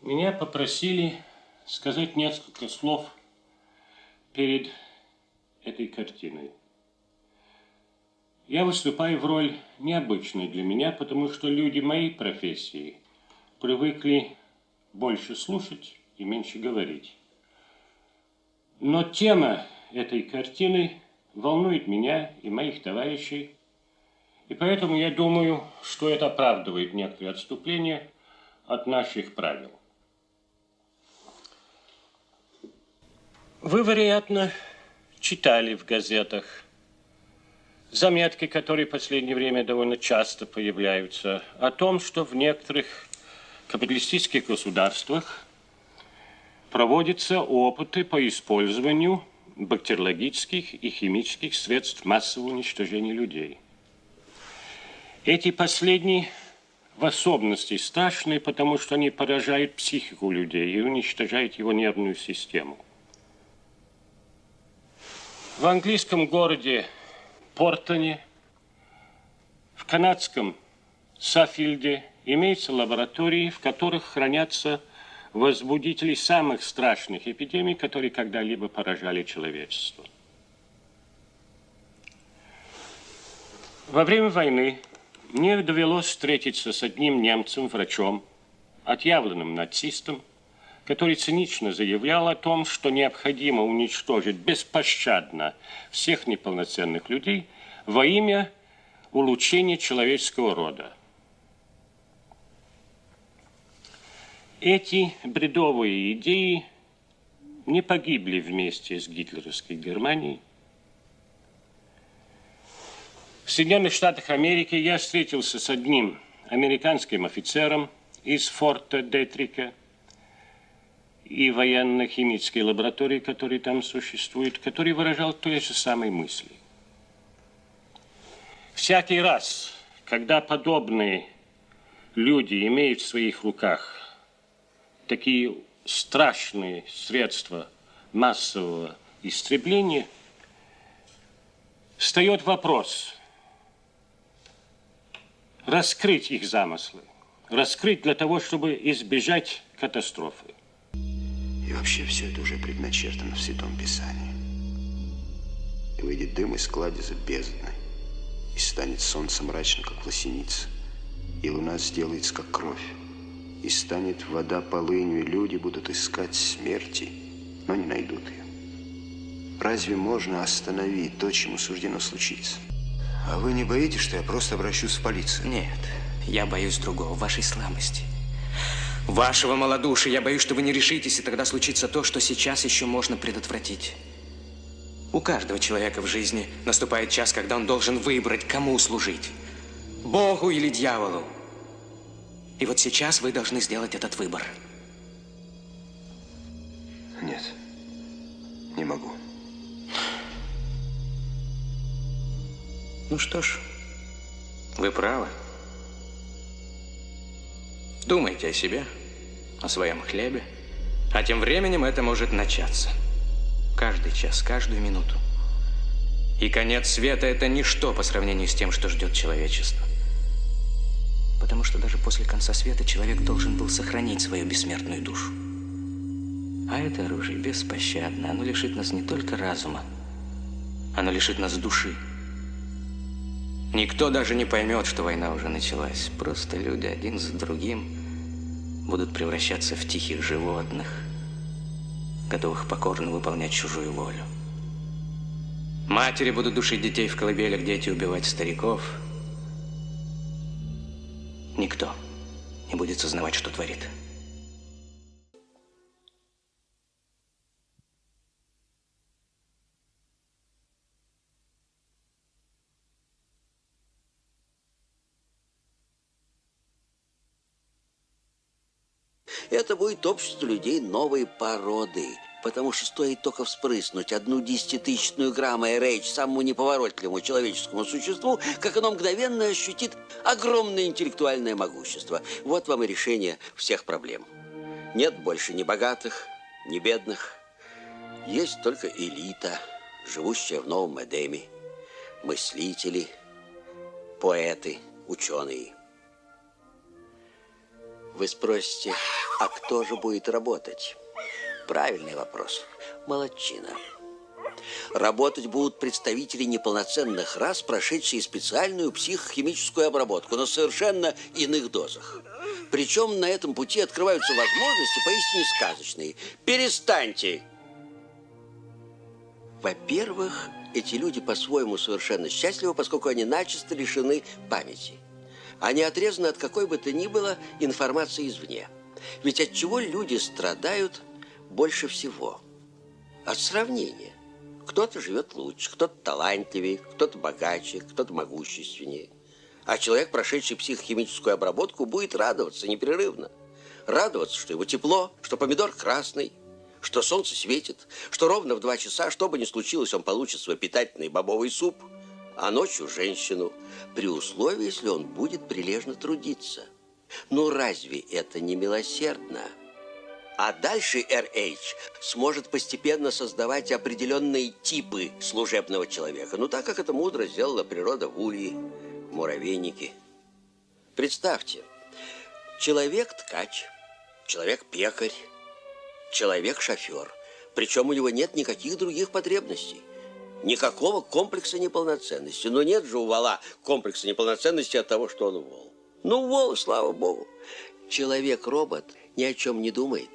Меня попросили сказать несколько слов перед этой картиной. Я выступаю в роль необычной для меня, потому что люди моей профессии привыкли больше слушать и меньше говорить. Но тема этой картины волнует меня и моих товарищей, и поэтому я думаю, что это оправдывает некоторые отступления от наших правил. Вы, вероятно, читали в газетах заметки, которые в последнее время довольно часто появляются, о том, что в некоторых капиталистических государствах проводятся опыты по использованию бактериологических и химических средств массового уничтожения людей. Эти последние в особенности страшные, потому что они поражают психику людей и уничтожают его нервную систему. В английском городе Портоне, в канадском Саффилде имеются лаборатории, в которых хранятся возбудители самых страшных эпидемий, которые когда-либо поражали человечество. Во время войны мне довелось встретиться с одним немцем, врачом, отъявленным нацистом, который цинично заявлял о том, что необходимо уничтожить беспощадно всех неполноценных людей во имя улучшения человеческого рода. Эти бредовые идеи не погибли вместе с гитлеровской Германией. В Соединенных Штатах Америки я встретился с одним американским офицером из форта Детрика и военно-химической лаборатории, которые там существуют, который выражал той же самой мысли. Всякий раз, когда подобные люди имеют в своих руках такие страшные средства массового истребления, встает вопрос раскрыть их замыслы, раскрыть для того, чтобы избежать катастрофы. И вообще все это уже предначертано в Святом Писании. И выйдет дым из кладеза бездны, и станет солнце мрачно, как лосеница, и луна сделается, как кровь, и станет вода полынью, и люди будут искать смерти, но не найдут ее. Разве можно остановить то, чему суждено случиться? А вы не боитесь, что я просто обращусь в полицию? Нет, я боюсь другого, вашей слабости. Вашего малодушия. Я боюсь, что вы не решитесь, и тогда случится то, что сейчас еще можно предотвратить. У каждого человека в жизни наступает час, когда он должен выбрать, кому служить. Богу или дьяволу. И вот сейчас вы должны сделать этот выбор. Нет, не могу. Ну что ж, вы правы. Думайте о себе, о своем хлебе, а тем временем это может начаться. Каждый час, каждую минуту. И конец света – это ничто по сравнению с тем, что ждет человечество. Потому что даже после конца света человек должен был сохранить свою бессмертную душу. А это оружие беспощадно. Оно лишит нас не только разума, оно лишит нас души. Никто даже не поймет, что война уже началась. Просто люди один за другим будут превращаться в тихих животных, готовых покорно выполнять чужую волю. Матери будут душить детей в колыбелях, дети убивать стариков. Никто не будет сознавать, что творит. Это будет общество людей новой породы. Потому что стоит только вспрыснуть 0,1 грамма RH самому неповоротливому человеческому существу, как оно мгновенно ощутит огромное интеллектуальное могущество. Вот вам и решение всех проблем. Нет больше ни богатых, ни бедных. Есть только элита, живущая в Новом Эдеме. Мыслители, поэты, ученые. Вы спросите, А кто же будет работать? Правильный вопрос. Молодчина. Работать будут представители неполноценных рас, прошедшие специальную психохимическую обработку на совершенно иных дозах. Причем на этом пути открываются возможности поистине сказочные. Перестаньте! Во-первых, эти люди по-своему совершенно счастливы, поскольку они начисто лишены памяти. Они отрезаны от какой бы то ни было информации извне. Ведь от чего люди страдают больше всего? От сравнения. Кто-то живет лучше, кто-то талантливее, кто-то богаче, кто-то могущественнее. А человек, прошедший психохимическую обработку, будет радоваться непрерывно. Радоваться, что его тепло, что помидор красный, что солнце светит, что ровно в 2 часа, что бы ни случилось, он получит свой питательный бобовый суп, а ночью женщину, при условии, если он будет прилежно трудиться. Ну разве это не милосердно? А дальше RH сможет постепенно создавать определенные типы служебного человека. Ну, так как это мудро сделала природа в улье, в муравейнике. Представьте, человек-ткач, человек-пекарь, человек-шофер. Причем у него нет никаких других потребностей. Никакого комплекса неполноценности. Но нет же у вола комплекса неполноценности от того, что он вол. Ну, вол, слава богу. Человек-робот ни о чем не думает,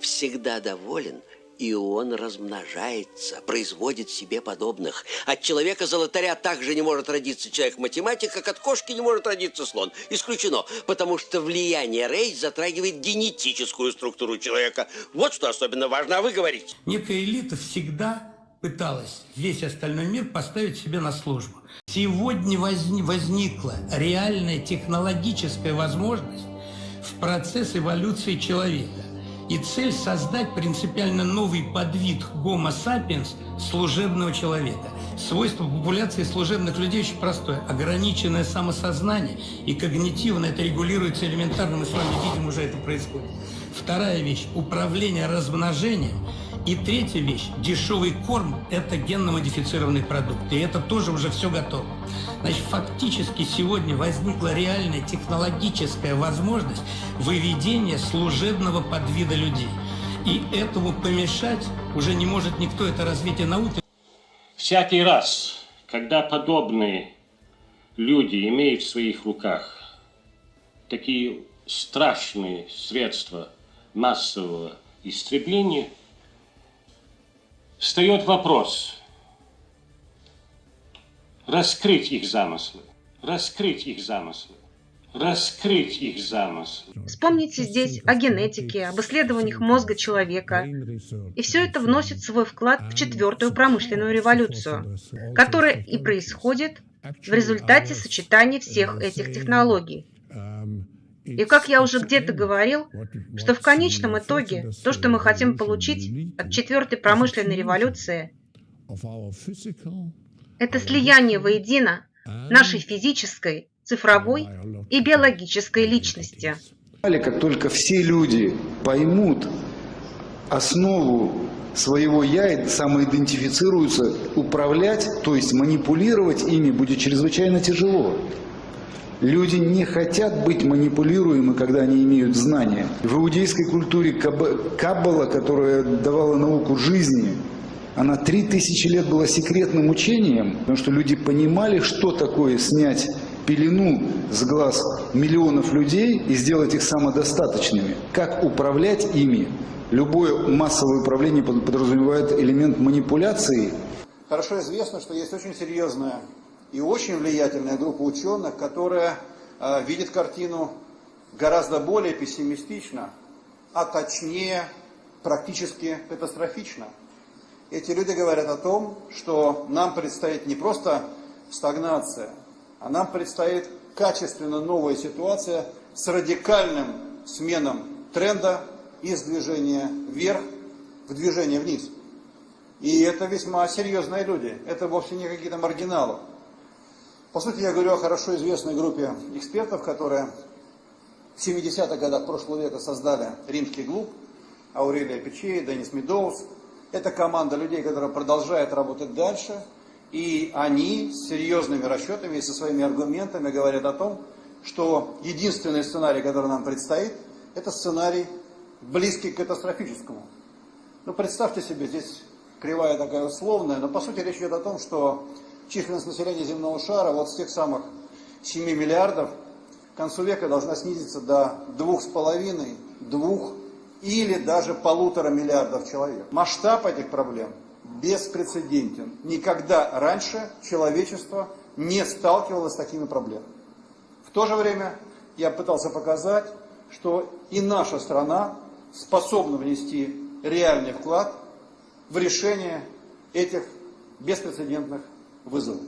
всегда доволен, и он размножается, производит себе подобных. От человека-золотаря также не может родиться человек-математик, как от кошки не может родиться слон. Исключено, потому что влияние Рейч затрагивает генетическую структуру человека. Вот что особенно важно, а вы говорите. Некая элита всегда пыталась весь остальной мир поставить себе на службу. Сегодня возникла реальная технологическая возможность в процесс эволюции человека. И цель создать принципиально новый подвид Homo sapiens служебного человека. Свойство популяции служебных людей очень простое. Ограниченное самосознание и когнитивно это регулируется элементарно. Мы с вами видим, уже это происходит. Вторая вещь – управление размножением. И третья вещь – дешевый корм – это генно-модифицированный продукт. И это тоже уже все готово. Значит, фактически сегодня возникла реальная технологическая возможность выведения служебного подвида людей. И этому помешать уже не может никто, это развитие науки. Всякий раз, когда подобные люди имеют в своих руках такие страшные средства массового истребления, встает вопрос раскрыть их замыслы, раскрыть их замыслы, раскрыть их замыслы. Вспомните здесь о генетике, об исследованиях мозга человека. И все это вносит свой вклад в 4-ю промышленную революцию, которая и происходит в результате сочетания всех этих технологий. И как я уже где-то говорил, что в конечном итоге то, что мы хотим получить от 4-й промышленной революции, это слияние воедино нашей физической, цифровой и биологической личности. Как только все люди поймут основу своего «я» и самоидентифицируются, управлять, то есть манипулировать ими будет чрезвычайно тяжело. Люди не хотят быть манипулируемы, когда они имеют знания. В иудейской культуре Каббала, которая давала науку жизни, она 3000 лет была секретным учением, потому что люди понимали, что такое снять пелену с глаз миллионов людей и сделать их самодостаточными. Как управлять ими. Любое массовое управление подразумевает элемент манипуляции. Хорошо известно, что есть очень серьезная и очень влиятельная группа ученых, которая видит картину гораздо более пессимистично, а точнее практически катастрофично. Эти люди говорят о том, что нам предстоит не просто стагнация, а нам предстоит качественно новая ситуация с радикальным сменом тренда из движения вверх в движение вниз. И это весьма серьезные люди, это вовсе не какие-то маргиналы. По сути, я говорю о хорошо известной группе экспертов, которые в 70-х годах прошлого века создали римский клуб, Аурелия Пичей, Деннис Медоуз. Это команда людей, которая продолжает работать дальше, и они с серьезными расчетами и со своими аргументами говорят о том, что единственный сценарий, который нам предстоит, это сценарий, близкий к катастрофическому. Ну, представьте себе, здесь кривая такая условная, но по сути речь идет о том, что численность населения земного шара вот с тех самых 7 миллиардов к концу века должна снизиться до 2,5, 2 или даже 1,5 миллиардов человек. Масштаб этих проблем беспрецедентен. Никогда раньше человечество не сталкивалось с такими проблемами. В то же время я пытался показать, что и наша страна способна внести реальный вклад в решение этих беспрецедентных вызовов.